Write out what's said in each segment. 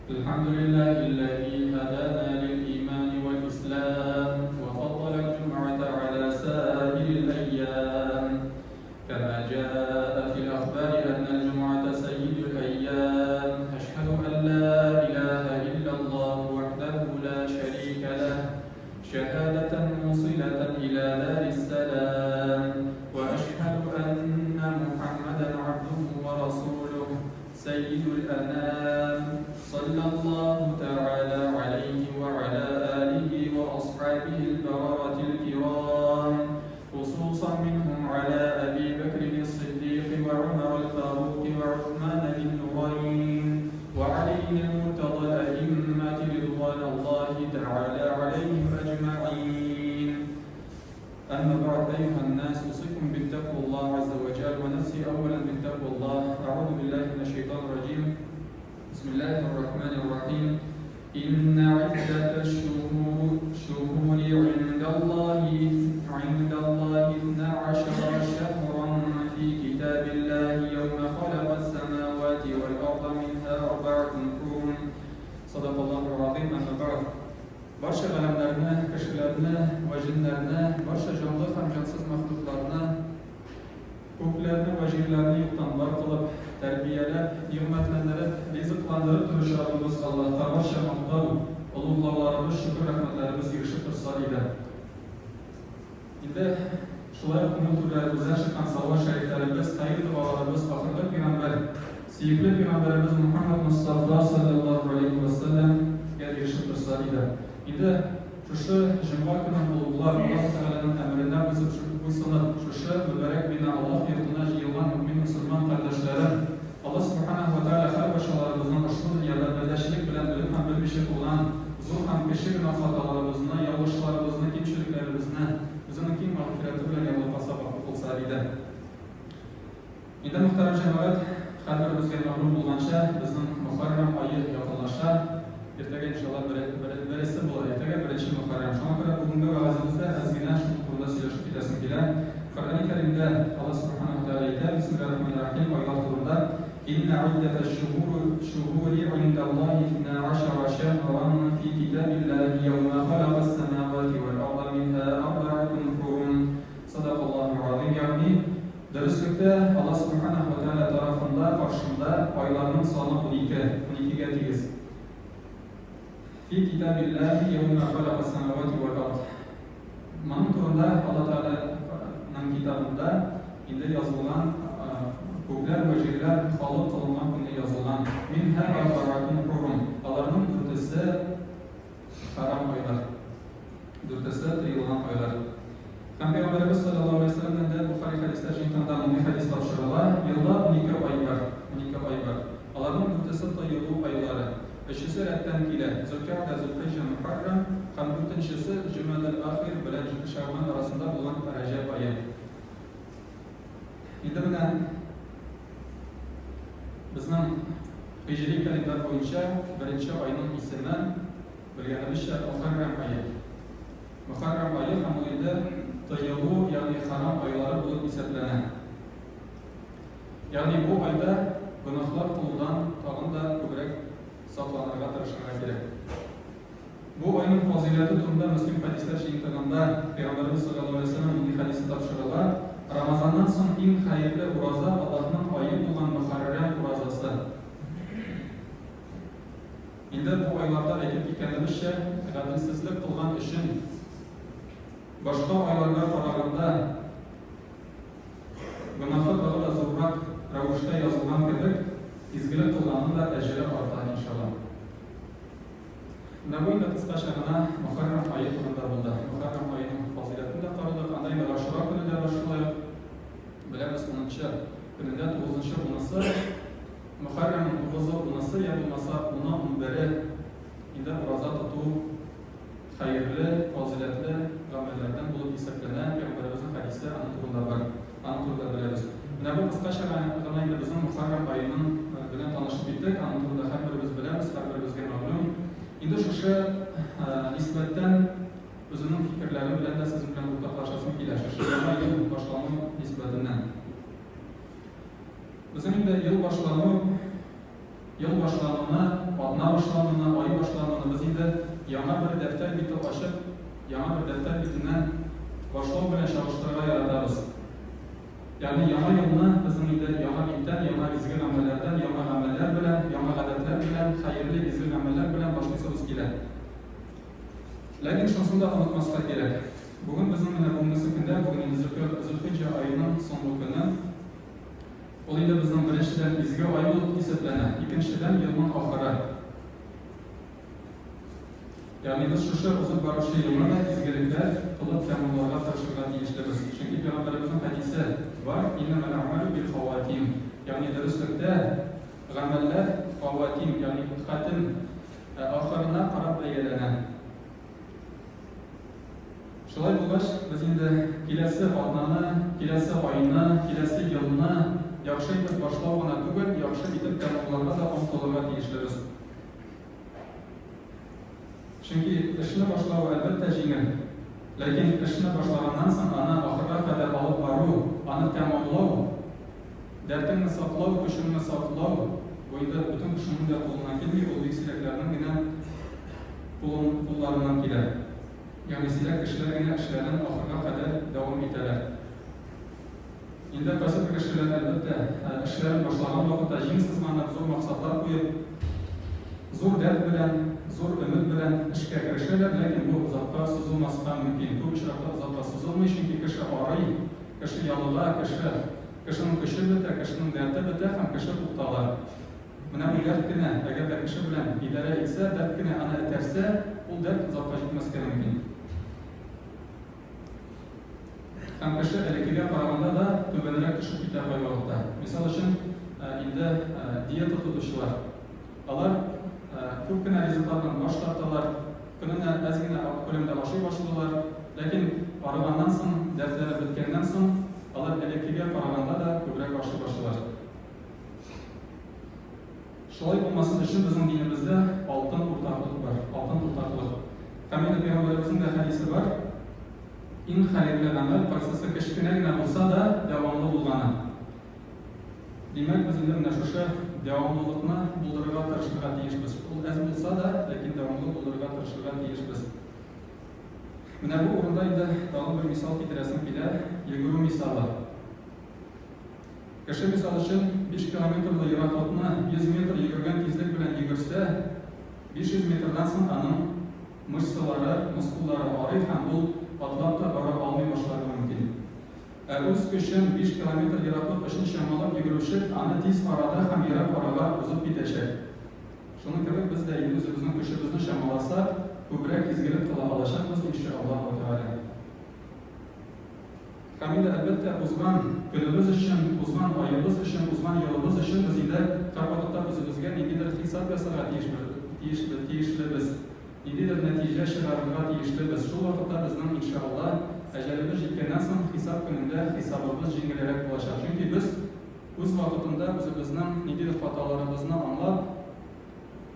الحمد لله الذي هدانا للإيمان والإسلام وفضل الجمعة على سائر الأيام، كما جاء في الأخبار أن الجمعة سيد الأيام. أشهد أن لا إله إلا الله وحده لا شريك له شهادة موصلة إلى دار السلام، وأشهد أن محمدا عبده ورسوله سيد الأنام، صلى الله تعالى عليه وعلى آله وأصحابه البررة الكرام، خصوصا منهم على أبي بكر الصديق وعمر الفاروق وعثمان ذي النورين وعلي المرتضى الأئمة رضوان الله تعالى عليهم أجمعين. أما بعد، أيها الناس، أوصيكم بتقوى الله عز وجل ونفسي أولا بتقوى الله. أعوذ بالله من الشيطان الرجيم. بسم الله الرحمن الرحيم. إن عدة الشهور عند الله 12 شهرا في كتاب الله يوم خلق السماوات والأرض منها 4 حرم. صدق الله العظيم. أما بعد، barcha alamlarni, kishilarni va jinlarni, barcha jonli ham jonsiz maxluqlarni, ko'klarni va yerlarni yo'qdan bor qilib, tarbiyalab, ne'matlantirib, rizqlantirib turishi Alloh Allohga barcha maqtov, ulug'lovlarimiz, shukr rahmatlarimiz erishib tursa edi. Endi shular umum turlarimizdan chiqqan savol shariflarimiz, xayr duolarimiz oxirgi payg'ambar, suyukli payg'ambarimiz Muhammad Mustafa sallallohu alayhi vasallamga erishib tursa edi. Endi shu juma kuni ulug'lar Alloh taolaning amridan bo'ysunib, shu muborak bino Alloh yurtida yig'ilgan mu'min musulmon qardoshlarim, Alloh subhanahu va taolo har basharlarimizni ushbu dunyoda birlashlik bilan bilib ham bilmishlik bilan zo'r ham kichik xatolarimizni, yolg'ishlarimizni, kamchiliklarimizni o'zining keng mag'firati bilan yolg'asa qilsa edi. Endi muhtaram jamoat, har birimizga ma'lum bo'lgancha bizning Muharram oyi yaqinlashar. Ertaga inshaalloh birisi bo'ladi. Ertaga 1-Muharram. Shunga ko'ra bugungi va'zimizda ozgina shu to'g'rida so'zlashib ketasim keladi. Qur'oni Karimda Alloh subhanahu va taolo aytadi: Bismillahir-Rahmanir-Rahim. Oylar to'g'rida inna iddatash-shuhuri 'indallahi 12 shahran fi kitabillahi yawma khalaqas samawati wal arda minha 4 hurum. Sadaqallohul azim. Ya'ni darslikda Alloh subhanahu va taolo tarafidan qarshimda oylarning soni 12 ga tegiz. Fi kitabillahi yawma khalaqas samawati wal ard. Mana turunda Alloh taolaning kitabida endi yozilgan ko'klar va yerlar xalq qilingan kunda yozilgan. Minha 4 hurum. Ularning to'rttasi harom oylar. To'rttasi tiyilgan oylar. Payg'ambarimiz sallallohu alayhi vasallamdan Buxoriy hadisida shunday hadis topshirilgan. Yilda 12 oy bor. 12 oy bor. Ularning to'rttasi tiyilgan oylari. Üçüncüsü Rədddən ilə Zülqə'də, Zülqijə, Muharram, ham 4-cüsü Cümədəl Axir bilan Şaban arasında bulunan Rəcəb ayı. Endi mana bizning hijriy kalendar bo'yicha 1-oyning ismi bilganimizcha Muharram ayı. Muharram ayı ham endi tayyibu, ya'ni harom oylari bo'lib hisoblanadi. Ya'ni bu oyda gunohlar qiluvdan tag'in da ko'proq saqlanırga tırışırga gerek. Bu oyunun fazileti turunda Müslim hadisler şeytanında Peygamberimiz sallallahu aleyhi ve sellem'in hadisi tavşırılar. Ramazandan son en hayırlı uraza Allah'ın ayı bulan Muharrem urazası. Endi bu oylarda aytib ketganimizcha, qadrsizlik qilgan ishing boshqa oylarga qaraganda gunohlar qilib zo'rroq ravishda yozilgan kabi izgilik qilganning da ajri ortadi inshaalloh. Navoiyda qisqachagina Muharram oyi turida bo'ldi. Muharram oyining fazilatini qaradik. Qanday Ashura kunida boshlaydi. Bilamiz, 10-kunida 9-bunisi Muharramning 9-bunisi ya bo'lmasa 10-11 endi roza tutuv xayrli, fazilatli amallardan bo'lib hisoblanadi. Payg'ambarimizning hadisi ana turida bor. Ana turida bilamiz. Mana bu qisqachagina bizning Muharram oyining bilan tanishib ketdik. Ana turida har birimiz bilamiz, har birimizga ma'lum. Endi shu nisbatan o'zining fikrlari bilan da siz bilan o'rtoqlashishim keladi. Shu yil boshlanishi nisbatidan. Bizning de yıl başlanımı Yıl başlanımına, adına başlanımı defter bitip açıp, yana bir defter bitinden başlao bilen çağrıştırığa yaratırız. Yani yana yoluna bizim inde yana bitten, yana izgin amellerden, yana ameller bilen, yana adetler bilen, hayırlı izgin ameller bilen başlıyoruz gider. Lakin şunsunu da unutmazsak gerek. Bugün bizim bugünkü günde, bugün Zülhicce ayının sonlu günü. O indi bizim birinciden izgi ayı olup hissetlenen, ikinciden yılın ahırı. Yani biz şu uzun barışı yılına da izgilikler kılıp temurlarla taşırlar deyişleriz. Çünkü Peygamberimizin hadisi var. İnnemel a'malu bil havatim. Yani dürüstlükte ameller havatim, yani hatim ahırına qarab belgilenen. Şolay bulgaç, biz indi kelesi adnаны, kelesi ayını, kelesi yılını yaxşı itib başlao gana tugul, yaxşı itib temurlarga da omtolurga deyişleriz. Çünkü işini başlao elbette jingil. Lakin işini başlagandan soň ana ahırga kadar alıp baru, ana tamamlao, dertini saklao, kuşunu saklao, boyunda bütün kuşunun da kolundan kelmey, ol eksileklerden gene kullarından keler. Yani silek kişiler gene işlerden ahırga kadar devam ederler. Indi kasıt kişiler elbette işlerin başlagan vakitte jingsiz manada zor maksatlar koyup, zor dert bilen, zor ümit bilen işe girişirler, lakin bu uzakta sızılmasına mümkün. Bu işrakta uzakta sızılmıyor çünkü kişi arayı, kişi yalılar, kişinin kişi biter, kişinin derdi biter, hem kişi tutarlar. Buna bu dert kine, eğer de kişi bilen idare etse, dert kine ana eterse, o dert uzakta gitmezken mümkün. Hem kişi elektriğe paraganda da tübenerek düşüp biter koy vakitte. Misal için indi diyeta tutuşlar. Alar çok güne rezultatdan baş tartalar, gününe azgine ko'lamda aşıy başladılar. Lakin paragandan soň, derslere bitkenden soň, alar elektriğe paraganda da köprek aşıy başladılar. Şolay olmasın için bizim dinimizde altın ortaklık var, altın ortaklık. Kamil Peygamberimizin de hadisi var. İn hayırlı amel, parsası kichkinagina bo'lsa da davomli bo'lgani. Demek biz endi mana shu devamlılıkni buldurga tirishishga tegishmiz. U az bo'lsa da, lekin davomli buldurga tirishishga tegishmiz. Mana bu o'rinda endi tag'in bir misol keltirasam kelar, yuguruv misoli. Kishi misol uchun 5 kilometrlik yiroqlikni 100 metr yugurgan tezlik bilan yugursa, 500 metrdan so'ng uning mishsalari, muskullari og'riydi ham bu atlabda bora olmay boshlari mumkin. O'z kishim 5 kilometr yiroqlik ishni shamolab yuguruvchi ana tez orada ham yiroq oralar uzib ketacak. Shuni kabi biz da endi o'zimizning kuchimizni shamolasak, ko'proq izgilik qila olashamiz inshaalloh taolo. Hamida albatta uzman kunimiz uchun, uzman oyimiz uchun, uzman yilimiz uchun biz endi har vaqtda o'zimizga nimadir hisob yasaga tegishlibiz. Nimadir natija chiqarishga tegishlibiz. Shu vaqtda bizning inshaalloh ajalimiz yetgandan so'ng hisob kunida hisobimiz yengilroq bo'ladi. Chunki biz o'z vaqtida o'zimizning nimadir xatolarimizni anglab,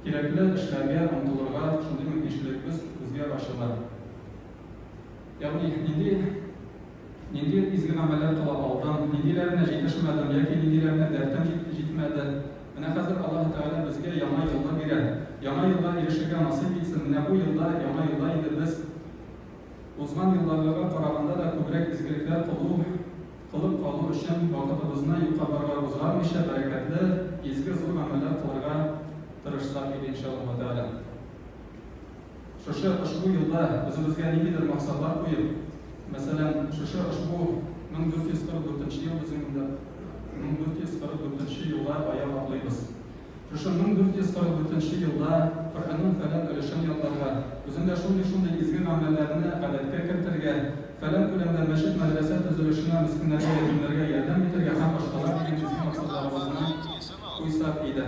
kerakli ishlarga umtilishga shunday mumkinchiligimiz bizga ochiladi. Ya'ni Nindi izgi ameller qila oldim, nindilarni yetishmadim yoki nindilarni dardam yetmadi. Mana hozir Alloh taolo bizga yangi yo'llar beradi. Yangi yo'llar erishishga nasib etsin. Mana bu yo'llar yangi yo'llar endi biz uzman yo'llarga qaraganda da ko'proq izgiliklar qilib qolish uchun vaqtimizni yuqoriga o'zgarmisha barakatli izgi zo'r amallar qilishga tirishsak edi inshaalloh taolo. Ushbu yo'lda o'zimizga nimadir maqsadlar qo'yib, masalan, ushbu 1444-yil bizimda 1444-yilda oyoq otlaymiz. Shu 1444-yilda Qur'onning falan o'lishin yollarga o'zimda shunday izgi amallarni odatga keltirgan, falan ko'lamda masjid madrasa tuzilishini miskinlarga, yetimlarga yordam etilgan ham boshqalar degan izgi maqsadlarimizni qo'ysak edi.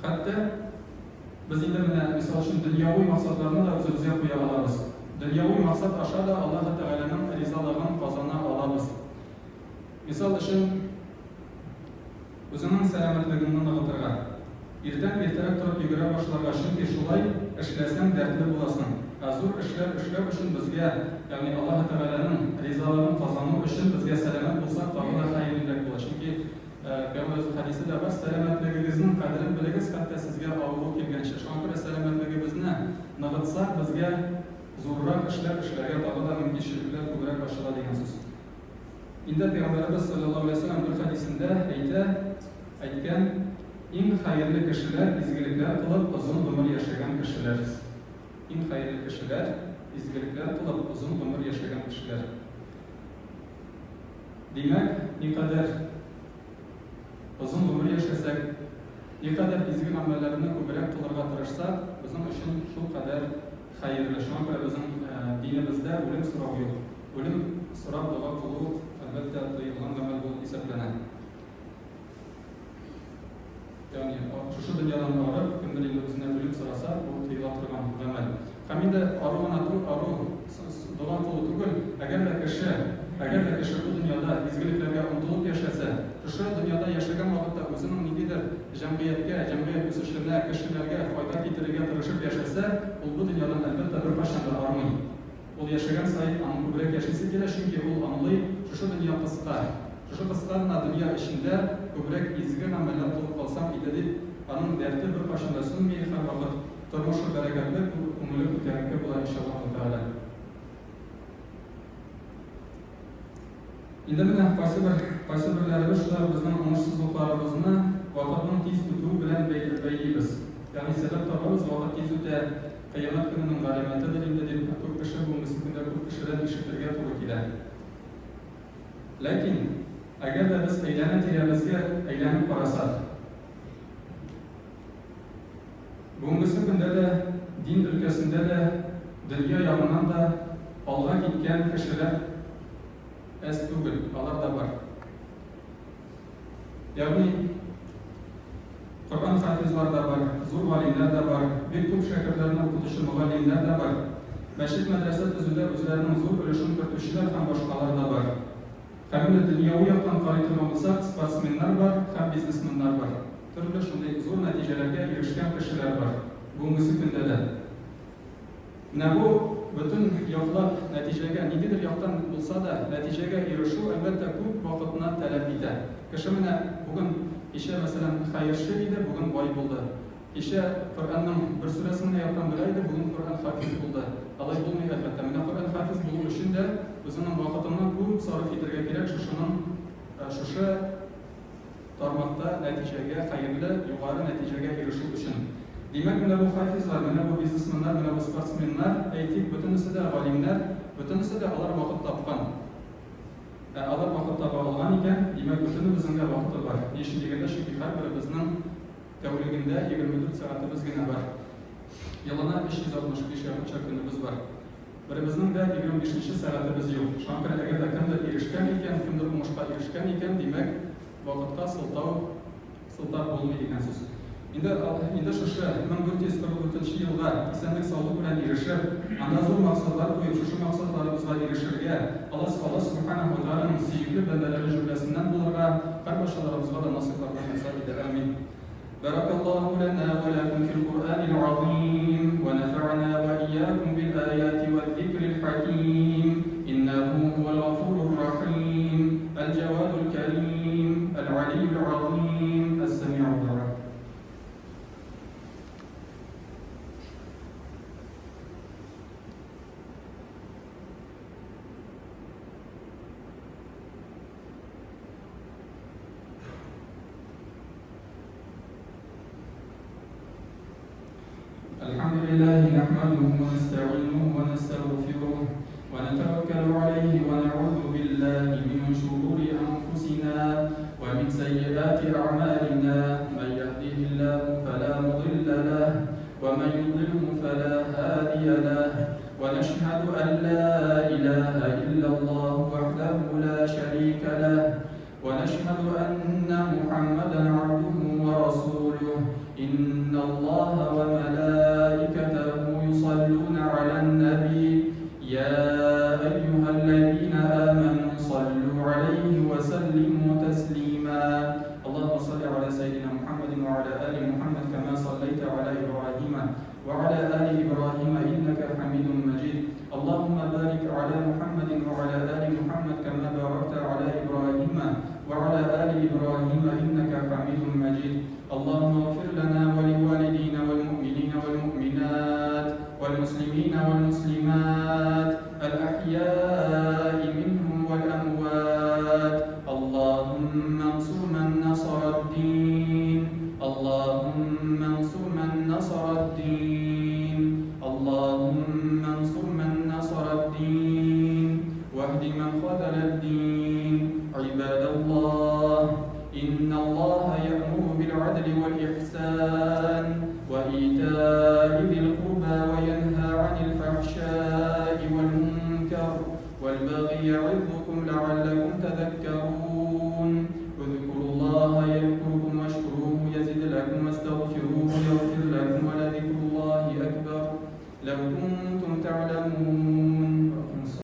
Hatto biz endi mana misol uchun dunyoviy maqsadlarni da o'zimizga qo'ya olamiz. Dunyoviy maqsad aşağıda Alloh taolaning rizoligini qozona olamiz. Misol uchun o'zining salomatligini nig'iltirgan. Ertaroq turib yugura boshlarga chunki shulay ishlasang dardli bo'lasan. Zo'r ishlar uchun bizga, ya'ni Alloh taolaning rizoligini qozonish uchun bizga salomat bo'lsak, tog'da xayrliroq bo'ladi. Chunki Peygamberimiz hadisida bas salomatligingizning qadrini bilagiz, hatto sizga og'ir kelgancha. Shunga salomatligimizni nig'iltirib qiziqsa bizga zo'rroq ishlarga tog'ida mumkinchiliklar ko'proq ochiladi degan so'z. Endi Payg'ambarimiz sollallohu alayhi vasallam bir hadisida aytgan eng xayrli kishilar izgiliklar qilib uzun umr yashagan kishilar. Eng xayrli kishilar izgiliklar qilib uzun umr yashagan kishilar. Demak, naqadar uzun umr yashasak, naqadar izgi amallarni ko'proq qilishga tirishsak, bizim uchun shu qadar xayrli. Shunga bizning dinimizda o'lim so'roq yo'q. O'lim so'roq duo qilib albatta qo'yilgan amal bo'lib hisoblanadi. Ya'ni shu dunyodan o'rib, kimdir bizdan o'lim so'rasa, bu qo'yilib turgan amal. Hamida aruna duo qilib tugul, agar kishi bu dunyoda izgiliklarga intilib yashasa, shu dunyoda yashagan vaqtda o'zining nimadir jamiyat o'sishlarga, kishilarga foyda keltirishga tirishib yashasa, u bu dunyodan albatta bir qachon armaydi. U yashagan sayin ko'proq yashaysa kerak, chunki u anlay shu dunyo qisqa. Shu qisqa dunyo ishida ko'proq izgi amallar qilib qolsam edi deb, uning dardi bir qachon sunmay har vaqt turmushi barakatli, ko'ngli ko'tarinki bo'lar inshaalloh taolo. Endi mana qaysi birlarimiz shular bizning umursizliklarimizni vaqtning tez o'tuvi bilan baylaymiz. Ya'ni sabab topamiz, vaqt tez o'tadi, qiyomat kunining g'alamatidir endi deb ko'p kishi bu mislida ko'p kishilar eshittirga to'g'ri keladi. Lekin agarda biz aylanib qarasak, bunisi kunda da din o'lkasida da dunyo yog'idan da olg'a ketgan kishilar tugul, ular da bor. Ya'ni Qur'on hafizlar da bor, zo'r olimlar da bor, bek ko'p shogirdlarni o'qituvchi muallimlar da bor. Masjid madrasa tuzida o'zlarining zo'r ulushini kirituvchilar ham boshqalar da bor. Hamda dunyoviy yoqdan qaraydigan bo'lsak, sportsmenlar bor, ham biznesmenlar bor. Turli shunday zo'r natijalarga erishgan kishilar bor. Bunisi kunda da. Mana bu butun yoqlab natijaga nimadir yoqdan bo'lsa da natijaga erishuv albatta ko'p vaqtni talab etadi. Kishi mana bugun isha masalan xayrchi edi, bugun boy bo'ldi. Isha Qur'onning bir surasini yoqdan bilaydi, bugun Qur'on hafiz bo'ldi. Alloh bo'lmaydi albatta. Mana Qur'on hafiz bo'lish uchun da o'zining vaqtini ko'p sarf etishiga kerak. Shu tarmoqda natijaga xayrli, yuqori natijaga erishish uchun. Demak, mana bu hafizlar, mana bu biznesmenlar, mana bu sportsmenlar, aytib butunisida olimlar, butunisida ular vaqt topgan. Ular vaqt topa olgan ekan, demak butun bizga vaqt bor. Nechligida chunki har birimizning tavligida 24 soatimiz bor. Yilda 365 kunimiz bor. Birimizning da 25-soatimiz yo'q. Shunga agarda kimdir erishgan ekan, kimdir umushqa erishgan ekan, demak vaqtga siltab bo'lmaydi ekan so'z. Endi shu 1444-yilda esenlik sog'lik bilan erishib, ana zo'r maqsadlar qo'yib, shu maqsadlarimizga erishishga Alloh subhanahu va taoloning suyukli bandalari jumlasidan bo'lirga har boshqalarimizga da nasib qilsin. Amin. Barakallohu lana va lakum fil Qur'anil azim va nafa'na va iyyakum bil ayati wal dhikril hakim. Innahu huwal ghafurur rahim, al jawadul karim, al aliyyul azim, as-sami'ul alim. الحمد لله نحمده ونستعينه ونستغفره ونتوكل عليه ونعوذ بالله من شرور أنفسنا ومن سيئات أعمالنا. من يهده الله فلا مضل له ومن يضلله فلا هادي له. ونشهد أن لا إله إلا الله وحده لا شريك له. ونشهد أن محمدا عبده ورسوله. إن الله وملائكته يصلون على النبي. يا أيها الذين آمنوا صلوا عليه وسلموا تسليما. اللهم صل على سيدنا محمد وعلى آل محمد كما صليت على إبراهيم وعلى آل إبراهيم إنك حميد مجيد. اللهم بارك على محمد وعلى آل محمد كما باركت على إبراهيم وعلى آل إبراهيم إنك حميد مجيد. اللهم اغفر لنا ولوالدينا والمؤمنين والمؤمنات والمسلمين المسلمين والمسلمات